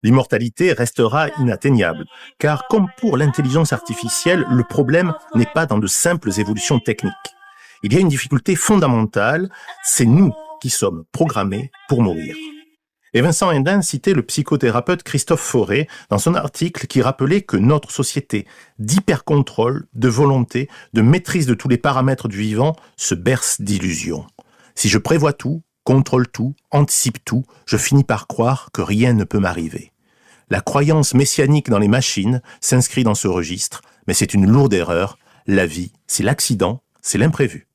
L'immortalité restera inatteignable, car comme pour l'intelligence artificielle, le problème n'est pas dans de simples évolutions techniques. Il y a une difficulté fondamentale, c'est nous qui sommes programmés pour mourir. Et Vincent Hendin citait le psychothérapeute Christophe Fauré dans son article qui rappelait que notre société d'hypercontrôle, de volonté, de maîtrise de tous les paramètres du vivant se berce d'illusions. Si je prévois tout, contrôle tout, anticipe tout, je finis par croire que rien ne peut m'arriver. La croyance messianique dans les machines s'inscrit dans ce registre, mais c'est une lourde erreur. La vie, c'est l'accident, c'est l'imprévu.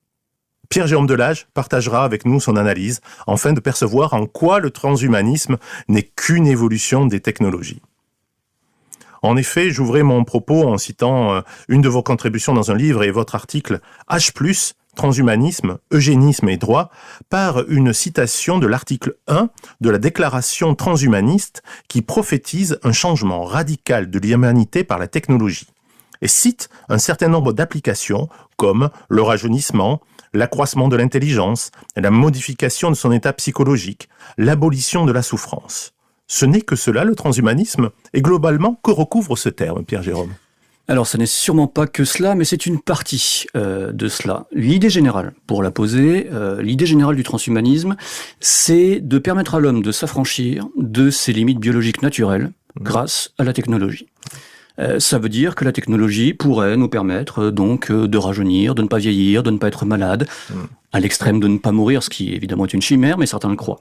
Pierre-Jérôme Delage partagera avec nous son analyse, afin de percevoir en quoi le transhumanisme n'est qu'une évolution des technologies. En effet, j'ouvrais mon propos en citant une de vos contributions dans un livre et votre article H+, transhumanisme, eugénisme et droit, par une citation de l'article 1 de la déclaration transhumaniste qui prophétise un changement radical de l'humanité par la technologie et cite un certain nombre d'applications comme le rajeunissement, l'accroissement de l'intelligence, la modification de son état psychologique, l'abolition de la souffrance. Ce n'est que cela, le transhumanisme, et globalement, que recouvre ce terme, Pierre-Jérôme? Alors, ce n'est sûrement pas que cela, mais c'est une partie de cela. L'idée générale, pour la poser, l'idée générale du transhumanisme, c'est de permettre à l'homme de s'affranchir de ses limites biologiques naturelles grâce à la technologie. Ça veut dire que la technologie pourrait nous permettre donc de rajeunir, de ne pas vieillir, de ne pas être malade, à l'extrême de ne pas mourir, ce qui évidemment est une chimère, mais certains le croient.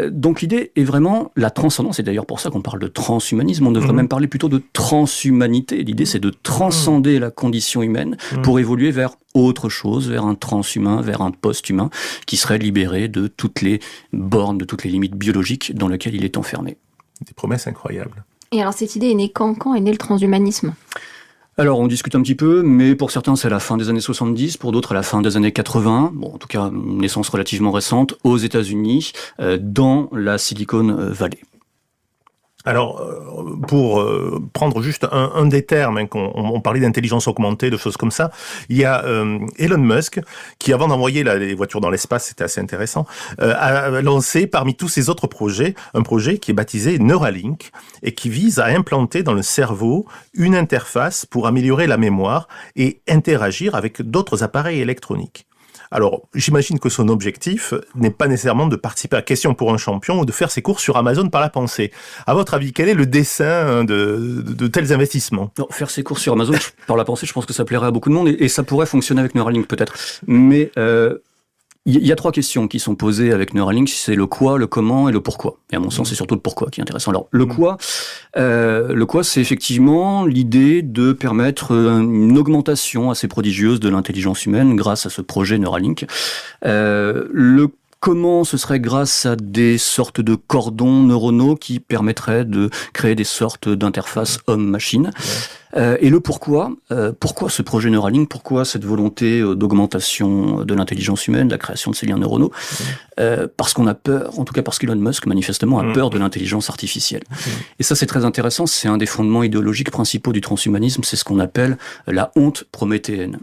Donc l'idée est vraiment la transcendance, et d'ailleurs pour ça qu'on parle de transhumanisme, on devrait même parler plutôt de transhumanité. L'idée c'est de transcender la condition humaine pour évoluer vers autre chose, vers un transhumain, vers un post-humain, qui serait libéré de toutes les bornes, de toutes les limites biologiques dans lesquelles il est enfermé. Des promesses incroyables. Et alors cette idée est née quand est né le transhumanisme? Alors on discute un petit peu, mais pour certains c'est la fin des années 70, pour d'autres la fin des années 80, bon en tout cas une naissance relativement récente aux États-Unis, dans la Silicon Valley. Alors, pour prendre juste un des termes, on parlait d'intelligence augmentée, de choses comme ça, il y a Elon Musk, qui avant d'envoyer les voitures dans l'espace, c'était assez intéressant, a lancé parmi tous ses autres projets, un projet qui est baptisé Neuralink, et qui vise à implanter dans le cerveau une interface pour améliorer la mémoire et interagir avec d'autres appareils électroniques. Alors, j'imagine que son objectif n'est pas nécessairement de participer à Question pour un champion ou de faire ses courses sur Amazon par la pensée. À votre avis, quel est le dessein de tels investissements? Non, faire ses courses sur Amazon par la pensée, je pense que ça plairait à beaucoup de monde et ça pourrait fonctionner avec Neuralink peut-être. Mais il y a trois questions qui sont posées avec Neuralink, c'est le quoi, le comment et le pourquoi. Et à mon sens, c'est surtout le pourquoi qui est intéressant. Alors, le quoi, c'est effectivement l'idée de permettre une augmentation assez prodigieuse de l'intelligence humaine grâce à ce projet Neuralink. Le comment, ce serait grâce à des sortes de cordons neuronaux qui permettraient de créer des sortes d'interfaces homme-machine. Et le pourquoi ce projet Neuralink, pourquoi cette volonté d'augmentation de l'intelligence humaine, de la création de ces liens neuronaux? Parce qu'on a peur, en tout cas parce qu'Elon Musk manifestement a peur de l'intelligence artificielle. Et ça c'est très intéressant, c'est un des fondements idéologiques principaux du transhumanisme, c'est ce qu'on appelle la honte prométhéenne.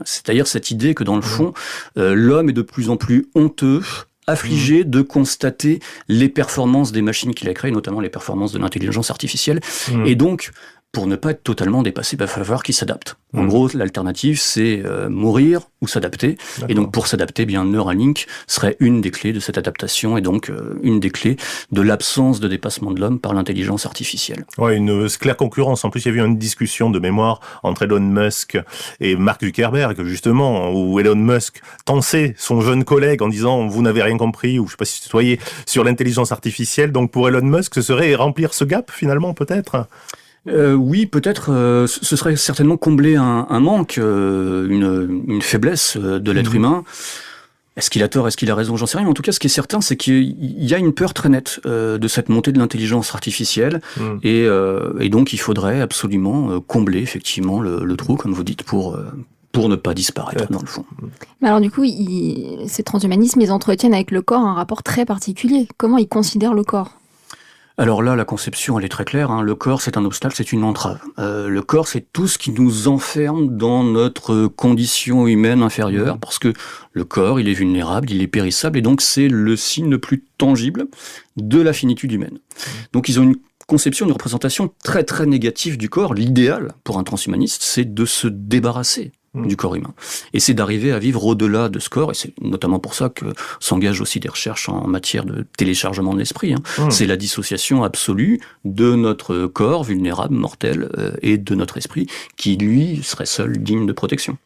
C'est-à-dire cette idée que dans le fond, l'homme est de plus en plus honteux, affligé de constater les performances des machines qu'il a créées, notamment les performances de l'intelligence artificielle, et donc pour ne pas être totalement dépassé, il va falloir qu'il s'adapte. En gros, l'alternative, c'est mourir ou s'adapter. Et donc, pour s'adapter, bien Neuralink serait une des clés de cette adaptation et donc une des clés de l'absence de dépassement de l'homme par l'intelligence artificielle. Ouais, une claire concurrence. En plus, il y a eu une discussion de mémoire entre Elon Musk et Mark Zuckerberg, justement, où Elon Musk tensait son jeune collègue en disant « vous n'avez rien compris » ou je ne sais pas si tu voyais sur l'intelligence artificielle. Donc, pour Elon Musk, ce serait remplir ce gap, finalement, peut-être? Oui, peut-être, ce serait certainement combler un manque, une faiblesse de l'être humain. Est-ce qu'il a tort, est-ce qu'il a raison, j'en sais rien. Mais en tout cas, ce qui est certain, c'est qu'il y a une peur très nette de cette montée de l'intelligence artificielle. Et donc, il faudrait absolument combler, effectivement, le trou, comme vous dites, pour ne pas disparaître, dans le fond. Mais alors du coup, ces transhumanismes, ils entretiennent avec le corps un rapport très particulier. Comment ils considèrent le corps ? Alors là, la conception, elle est très claire. Hein. Le corps, c'est un obstacle, c'est une entrave. Le corps, c'est tout ce qui nous enferme dans notre condition humaine inférieure, parce que le corps, il est vulnérable, il est périssable, et donc c'est le signe le plus tangible de la finitude humaine. Donc ils ont une conception, une représentation très très négative du corps. L'idéal pour un transhumaniste, c'est de se débarrasser du corps humain. Et c'est d'arriver à vivre au-delà de ce corps, et c'est notamment pour ça que s'engagent aussi des recherches en matière de téléchargement de l'esprit. C'est la dissociation absolue de notre corps vulnérable, mortel, et de notre esprit, qui lui serait seul digne de protection.